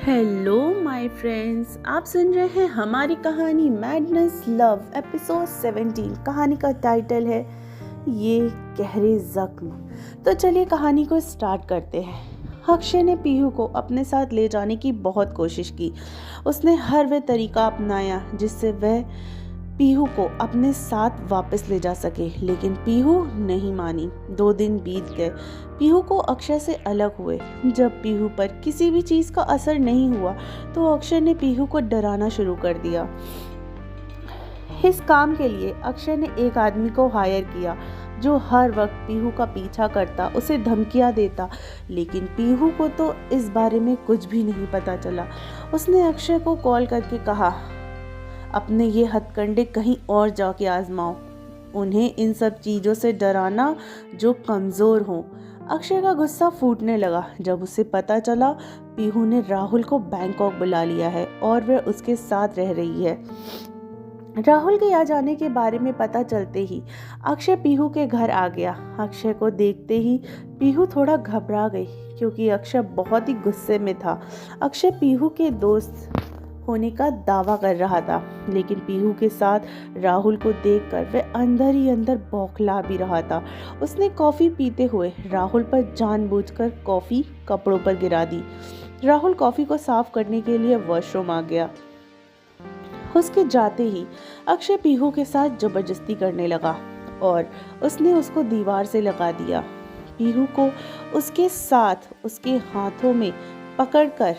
Hello my friends, आप सुन रहे हैं हमारी कहानी मैडनेस लव एपिसोड 17। कहानी का टाइटल है ये गहरे जख्म। तो चलिए कहानी को स्टार्ट करते हैं। अक्षय ने पीहू को अपने साथ ले जाने की बहुत कोशिश की। उसने हर वह तरीका अपनाया जिससे वह पीहू को अपने साथ वापस ले जा सके, लेकिन पीहू नहीं मानी। 2 दिन बीत गए। पीहू को अक्षय से अलग हुए। जब पीहू पर किसी भी चीज का असर नहीं हुआ तो अक्षय ने पीहू को डराना शुरू कर दिया। इस काम के लिए अक्षय ने एक आदमी को हायर किया जो हर वक्त पीहू का पीछा करता, उसे धमकियां देता, लेकिन पीहू को तो इस बारे में कुछ भी नहीं पता चला। उसने अक्षय को कॉल करके कहा, अपने ये हथकंडे कहीं और जाके आजमाओ, उन्हें इन सब चीजों से डराना जो कमजोर हों। अक्षय का गुस्सा फूटने लगा जब उसे पता चला पीहू ने राहुल को बैंकॉक बुला लिया है और वह उसके साथ रह रही है। राहुल के आ जाने के बारे में पता चलते ही अक्षय पीहू के घर आ गया। अक्षय को देखते ही पीहू थोड़ा घबरा गई क्योंकि अक्षय बहुत ही गुस्से में था। अक्षय पीहू के दोस्त होने का दावा कर रहा था, लेकिन पीहू के साथ राहुल को देखकर वह अंदर ही अंदर बौखला भी रहा था। उसने कॉफी पीते हुए राहुल पर जानबूझकर कॉफी कपड़ों पर गिरा दी। राहुल कॉफी को साफ करने के लिए वॉशरूम आ गया। उसके जाते ही अक्षय पीहू के साथ जबरदस्ती करने लगा और उसने उसको दीवार से लगा दिया। पीहू को उसके साथ उसके हाथों में पकड़कर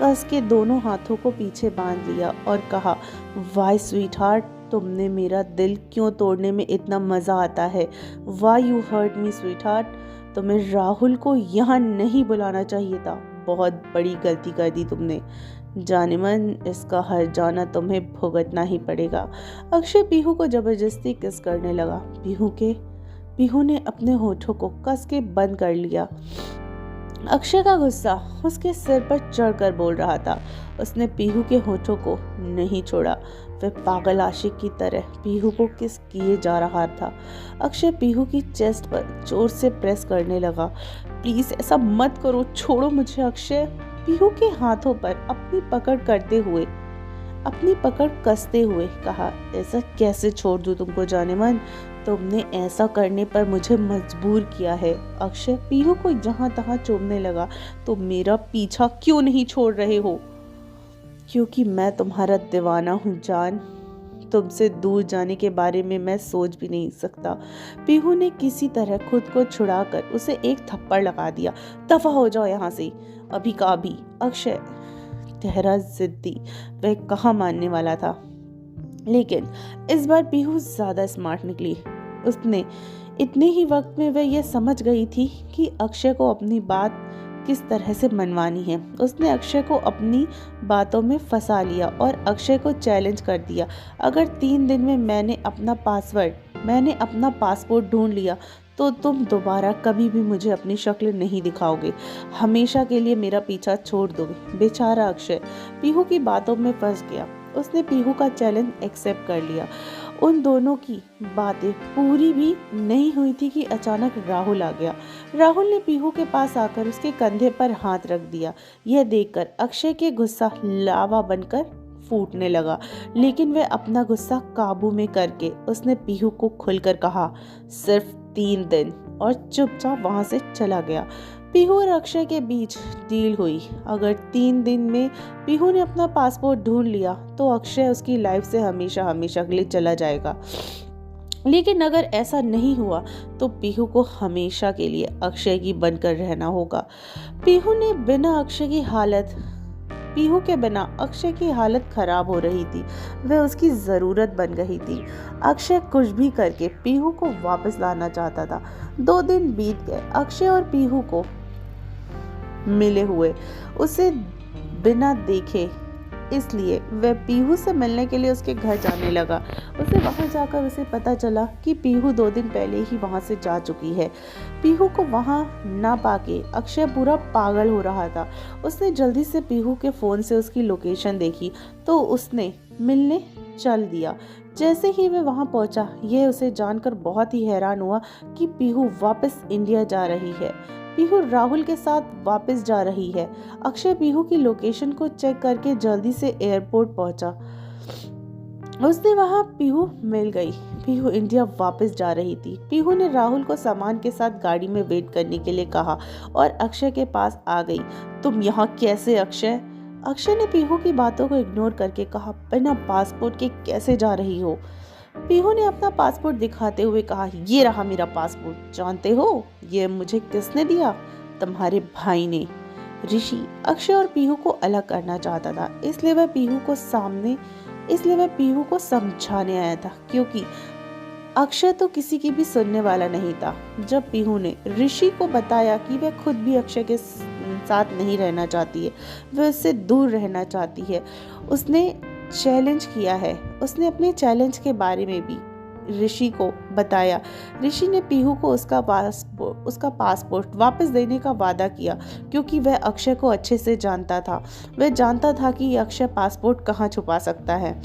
कस के दोनों हाथों को पीछे बांध लिया और कहा, वाई स्वीट हार्ट, तुमने मेरा दिल क्यों तोड़ने में इतना मजा आता है। Why you hurt me sweetheart, तुम्हें राहुल को यहाँ नहीं बुलाना चाहिए था। बहुत बड़ी गलती कर दी तुमने। जाने मन, इसका हर जाना तुम्हें भुगतना ही पड़ेगा। अक्षय पीहू को जबरदस्ती किस करने लगा। पीहू ने अपने होठों को कस के बंद कर लिया। अक्षय का गुस्सा उसके सिर पर चढ़कर बोल रहा था। उसने पीहू के होठों को नहीं छोड़ा। वह पागल आशिक की तरह पीहू को किस किए जा रहा था। अक्षय पीहू की चेस्ट पर जोर से प्रेस करने लगा। प्लीज ऐसा मत करो, छोड़ो मुझे। अक्षय पीहू के हाथों पर अपनी पकड़ कसते हुए कहा, ऐसा कैसे छोड़ दूं तुमको जाने मन, तुमने ऐसा करने पर मुझे मजबूर किया है। अक्षय पीहू को जहां तहां चूमने लगा। तो मेरा पीछा क्यों नहीं छोड़ रहे हो? क्योंकि मैं तुम्हारा दीवाना हूँ जान, तुमसे दूर जाने के बारे में मैं सोच भी नहीं सकता। पीहू ने किसी तरह खुद को छुड़ाकर उसे एक थप्पड़ लगा दिया। दफा हो जाओ यहाँ से अभी का अभी। अक्षय ठहरा जिद्दी, वह कहाँ मानने वाला था। लेकिन इस बार पीहू ज्यादा स्मार्ट निकली। उसने इतने ही वक्त में वह यह समझ गई थी कि अक्षय को अपनी बात किस तरह से मनवानी है। उसने अक्षय को अपनी बातों में फंसा लिया और अक्षय को चैलेंज कर दिया, अगर 3 दिन में मैंने अपना पासपोर्ट ढूंढ लिया तो तुम दोबारा कभी भी मुझे अपनी शक्ल नहीं दिखाओगे, हमेशा के लिए मेरा पीछा छोड़ दोगे। बेचारा अक्षय पीहू की बातों में फंस गया। उसने पीहू का चैलेंज एक्सेप्ट कर लिया। उन दोनों की बातें पूरी भी नहीं हुई थी कि अचानक राहुल आ गया। राहुल ने पीहू के पास आकर उसके कंधे पर हाथ रख दिया। यह देखकर अक्षय के गुस्सा लावा बनकर फूटने लगा, लेकिन वह अपना गुस्सा काबू में करके उसने पीहू को खुलकर कहा, सिर्फ 3 दिन, और चुपचाप वहां से चला गया। पीहू और अक्षय के बीच डील हुई, अगर 3 दिन में पीहू ने अपना पासपोर्ट ढूंढ लिया तो अक्षय उसकी लाइफ से हमेशा हमेशा के लिए चला जाएगा। लेकिन अगर ऐसा नहीं हुआ तो पीहू को हमेशा के लिए अक्षय की बनकर रहना होगा। पीहू के बिना अक्षय की हालत खराब हो रही थी। वह उसकी जरूरत बन गई थी। अक्षय कुछ भी करके पीहू को वापस लाना चाहता था। 2 दिन बीत गए। अक्षय और पीहू को मिले हुए उसे बिना देखे, इसलिए वह पीहू से मिलने के लिए उसके घर जाने लगा। उसे वहां जाकर उसे पता चला कि पीहू 2 दिन पहले ही वहां से जा चुकी है। पीहू को वहां ना पाके अक्षय पूरा पागल हो रहा था। उसने जल्दी से पीहू के फोन से उसकी लोकेशन देखी तो उसने मिलने चल दिया। जैसे ही वह वहां पहुंचा, यह उसे जानकर बहुत ही हैरान हुआ कि पीहू वापस इंडिया जा रही है। पीहू राहुल के साथ वापस जा रही है। अक्षय पीहू की लोकेशन को चेक करके जल्दी से एयरपोर्ट पहुंचा। उसने वहां पीहू मिल गई। पीहू इंडिया वापस जा रही थी। पीहू ने राहुल को सामान के साथ गाड़ी में वेट करने के लिए कहा और अक्षय के पास आ गई। तुम यहाँ कैसे अक्षय? अक्षय ने पीहू की बातों को इग्नोर करके कहा, बिना पासपोर्ट के कैसे जा रही हो? पीहू ने अपना पासपोर्ट दिखाते हुए कहा, ये रहा मेरा पासपोर्ट। जानते हो ये मुझे किसने दिया? तुम्हारे भाई ने। ऋषि अक्षय और पीहू को अलग करना चाहता था, इसलिए वह पीहू को समझाने आया था, क्योंकि अक्षय तो किसी की भी सुनने वाला नहीं था। जब पीहू ने ऋषि को बताया कि वह खुद भी अक्षय के साथ नहीं रहना चाहती है, वह उससे दूर रहना चाहती है, उसने चैलेंज किया है। उसने अपने चैलेंज के बारे में भी ऋषि को बताया। ऋषि ने पीहू को उसका पासपोर्ट वापस देने का वादा किया, क्योंकि वह अक्षय को अच्छे से जानता था। वह जानता था कि अक्षय पासपोर्ट कहाँ छुपा सकता है।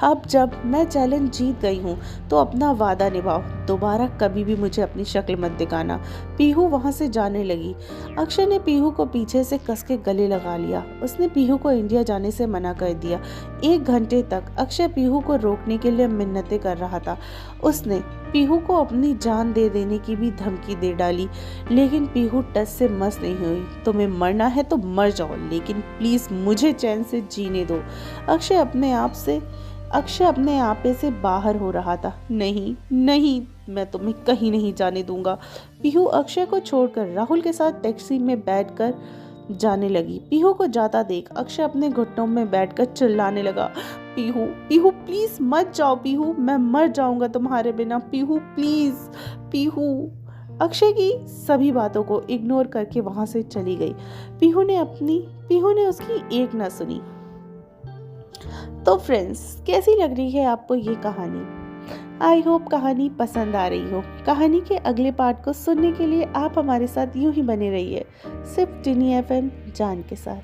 अब जब मैं चैलेंज जीत गई हूँ तो अपना वादा निभाओ, दोबारा कभी भी मुझे अपनी शक्ल मत दिखाना। पीहू वहाँ से जाने लगी। अक्षय ने पीहू को पीछे से कस के गले लगा लिया। उसने पीहू को इंडिया जाने से मना कर दिया। 1 घंटे तक अक्षय पीहू को रोकने के लिए मिन्नतें कर रहा था। उसने पीहू को अपनी जान दे देने की भी धमकी दे डाली, लेकिन पीहू टस से मस नहीं हुई। तुम्हें मरना है तो मर जाओ, लेकिन प्लीज मुझे चैन से जीने दो। अक्षय अपने आपे से बाहर हो रहा था। नहीं नहीं, मैं तुम्हें कहीं नहीं जाने दूंगा। पीहू अक्षय को छोड़कर राहुल के साथ टैक्सी में बैठकर जाने लगी। पीहू को जाता देख अक्षय अपने घुटनों में बैठकर चिल्लाने लगा, पीहू पीहू प्लीज मत जाओ। पीहू मैं मर जाऊंगा तुम्हारे बिना। पीहू प्लीज। पीहू अक्षय की सभी बातों को इग्नोर करके वहां से चली गई। पीहू ने उसकी एक न सुनी। तो फ्रेंड्स, कैसी लग रही है आपको ये कहानी? आई होप कहानी पसंद आ रही हो। कहानी के अगले पार्ट को सुनने के लिए आप हमारे साथ यूं ही बने रहिए, सिर्फ टिनी FM जान के साथ।